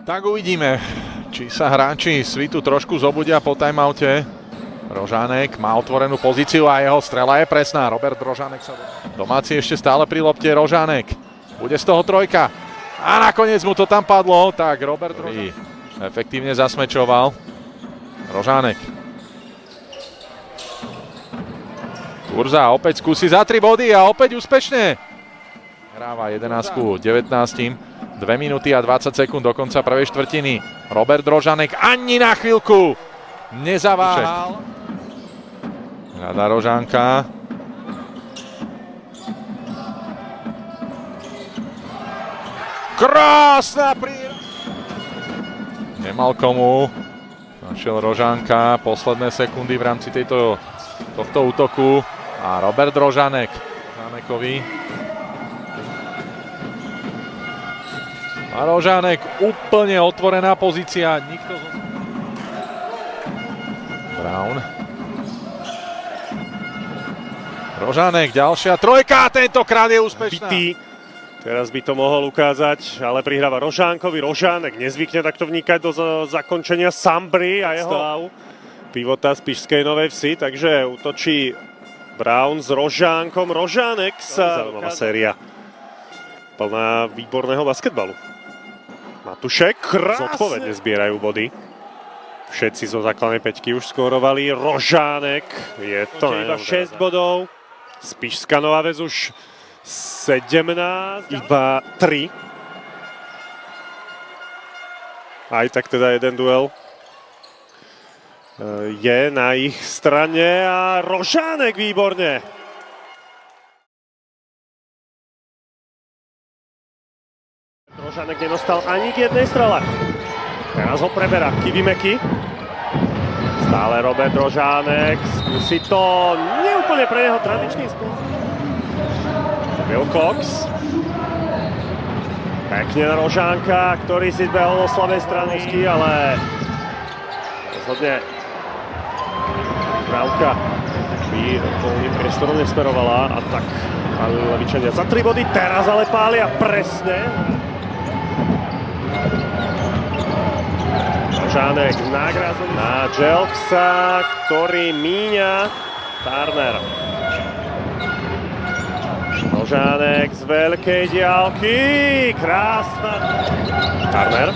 Tak uvidíme, či sa hráči Svitu trošku zobudia po timeoute. Rožánek má otvorenú pozíciu a jeho strela je presná. Robert Rožánek sa... Domáci ešte stále pri lopte. Rožánek. Bude z toho trojka. A nakoniec mu to tam padlo. Tak Robert Rožánek efektívne zasmečoval. Rožánek. Kurza opäť skúsi za 3 body a opäť úspešne. Hráva 11-19. 2 minúty a 20 sekúnd do konca prvej štvrtiny. Robert Rožánek ani na chvíľku nezaváhal. Hľadá Rožánka. Krásna príležitosť. Nemal komu. Našiel Rožánka. Posledné sekundy v rámci tohto útoku. A Robert Rožánek. Rožánekovi. A Rožánek, úplne otvorená pozícia. Nikto... Brown. Rožánek, ďalšia trojka, tentokrát je úspešná. Teraz by to mohol ukázať, ale prihráva Rožánkovi. Rožánek nezvykne takto vnikať do zakončenia Sambry a jeho pivota z Spišskej Novej Vsi, takže útočí Brown s Rožánkom. Rožánek sa... Zaujímavá séria. Plná výborného basketbalu. Matušek zodpovedne zbierajú body. Všetci zo základnej päťky už skórovali. Rožánek, je to iba 6 bodov. Spišská Nová Ves už 17, iba 3. Aj tak teda jeden duel je na ich strane a Rožánek výborne. Rožánek nedostal ani k jednej strele. Teraz ho preberá Kivimeky. Stále Robert Rožánek. Skúsi to neúplne pre neho tradičný spôsob. Wilcox. Pekne na Rožánka, ktorý si behol do slabej strany, ale rozhodne Brávka by polným priestorom nesmerovala a tak pálili Levičania za 3 body. Teraz ale pália presne. Rožánek na Jelksa, ktorý míňa Turner. Rožánek z veľkej diaľky, krásna. Turner.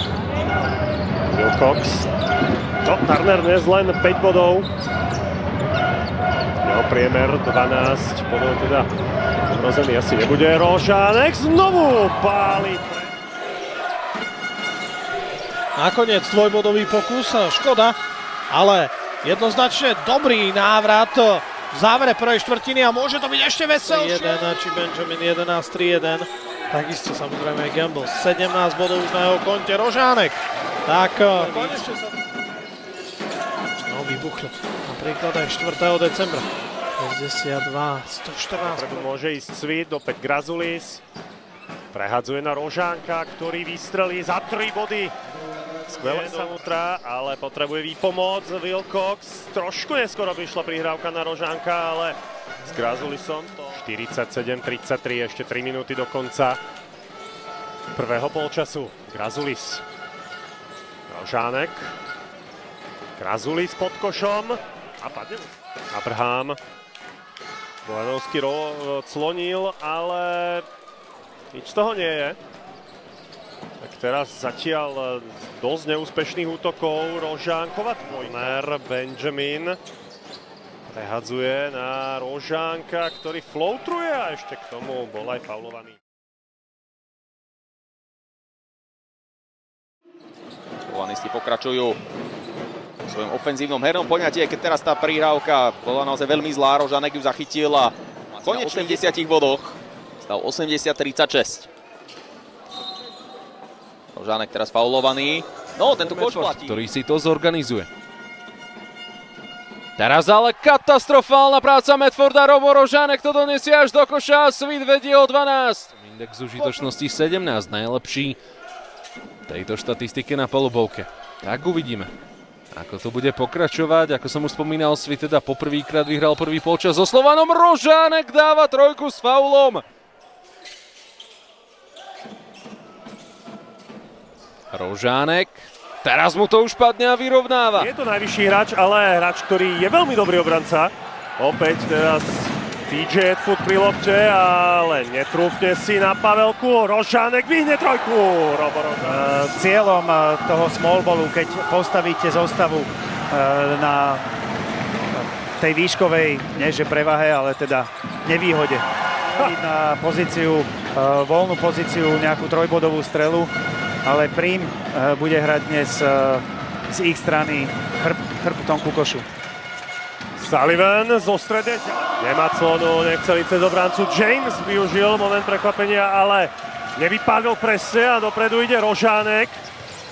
Wilcox. No, Turner dnes len 5 bodov. Jeho priemer 12 bodov, teda ohrozený asi nebude. Rožánek znovu páli. Nakoniec dvojbodový pokus, škoda, ale jednoznačne dobrý návrat v závere prvej štvrtiny a môže to byť ešte veselšie. 1, či Benjamin 11-3-1, takisto samozrejme Gamble, 17 bodov už na jeho konte. Rožánek, tak konečne sa... No, vybuchlo, napríklad aj 4. decembra. 62, 114. Môže ísť Svit, opäť Grazulis. Prehadzuje na Rožánka, ktorý vystrelí za 3 body. Skvelé dovnútra, ale potrebuje výpomoc. Wilcox, trošku neskoro prišla prihrávka na Rožánka, ale s Grazulisom to 47-33, ešte 3 minúty do konca prvého polčasu. Grazulis. Rožánek. Grazulis pod košom a padne. Abraham. Bojanovský clonil, ale nič z toho nie je. Tak teraz zatiaľ dosť neúspešných útokov Rožánkova. Turner, Benjamin prehadzuje na Rožánka, ktorý floatruje a ešte k tomu bol aj faulovaný. Polanisti pokračujú v svojom ofenzívnom hernom poňatí, keď teraz tá prihrávka bola naozaj veľmi zlá. Rožánek ju zachytil a konečne v 10 bodoch stal 80-36. Rožánek teraz faulovaný. No, tento koš platí. Ktorý si to zorganizuje. Teraz ale katastrofálna práca Medforda. Robo Rožánek to donesie až do koša a Svit vedie o 12. Index užitočnosti 17, najlepší tejto štatistike na palubovke. Tak uvidíme, ako to bude pokračovať. Ako som už spomínal, Svit teda poprvýkrát vyhral prvý polčas so Slovanom. Rožánek dáva trojku s faulom. Rožánek. Teraz mu to už padne a vyrovnáva. Je to najvyšší hráč, ale hráč, ktorý je veľmi dobrý obranca. Opäť teraz TJ Edfoot pri lopte, ale netrúfne si na Pavelku. Rožánek vyhne trojku. Cieľom toho small ballu, keď postavíte zostavu na tej výškovej, nie že prevahe, ale teda nevýhode. Na pozíciu, voľnú pozíciu, nejakú trojbodovú strelu, ale Prím bude hrať dnes z ich strany chrbtom ku košu. Sullivan zo strede. Nemá clonu, nechcel ísť cez obrancu. James využil moment prekvapenia, ale nevypadol presne a dopredu ide Rožánek.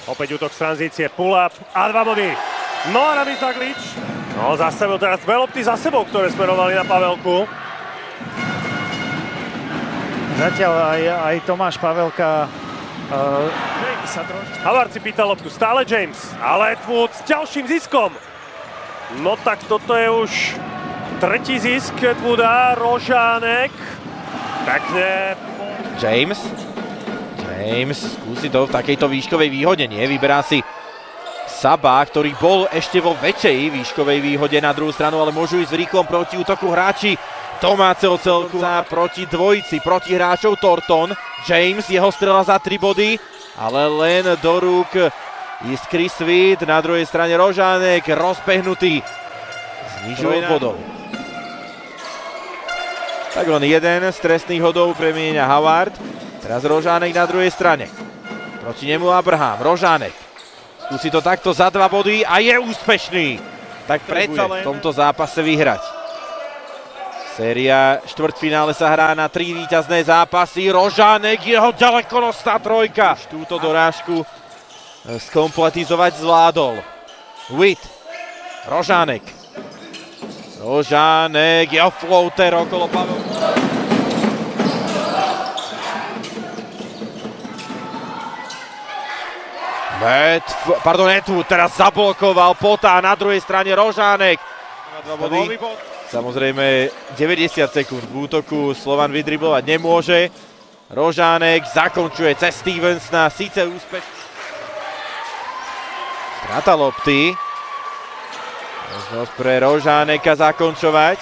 Opäť útok z tranzície, pull-up a 2 body. No a Rami Zaglič. No, zastavil teraz dve lopty za sebou, ktoré smerovali na Pavelku. Zatiaľ aj Tomáš Pavelka Havard si pýta loptu, stále James, ale Edwood s ďalším ziskom. No tak toto je už tretí zisk Edwooda, Rožánek. Pekne. James skúsi to v takejto výškovej výhode, nie? Vyberá si Saba, ktorý bol ešte vo väčšej výškovej výhode na druhú stranu, ale môžu ísť v rýchlom protiútoku hráči domáceho celku proti dvojici, proti hráčov Thornton. James, jeho strela za 3 body, ale len do rúk Iskry Sweet, na druhej strane Rožánek, rozbehnutý, znižuje bodov. Tak len jeden z trestných hodov premieňa Havard, teraz Rožánek na druhej strane. Proti nemu Abraham, Rožánek. Skúsi to takto za 2 body a je úspešný. Tak predsa len v tomto zápase vyhrať. Séria štvrťfinále sa hrá na 3 víťazné zápasy. Rožánek, jeho ďalekonosná trojka. Túto dorážku skompletizovať zvládol. Witt, Rožánek, jeho floater okolo Pavelku. Edwood teraz zablokoval Pota, na druhej strane Rožánek. Samozrejme 90 sekúnd v útoku Slovan vydriblovať nemôže. Rožánek zakončuje cez Stevensona, síce úspešne. Strata lopty. Možnosť pre Rožáneka zakončovať.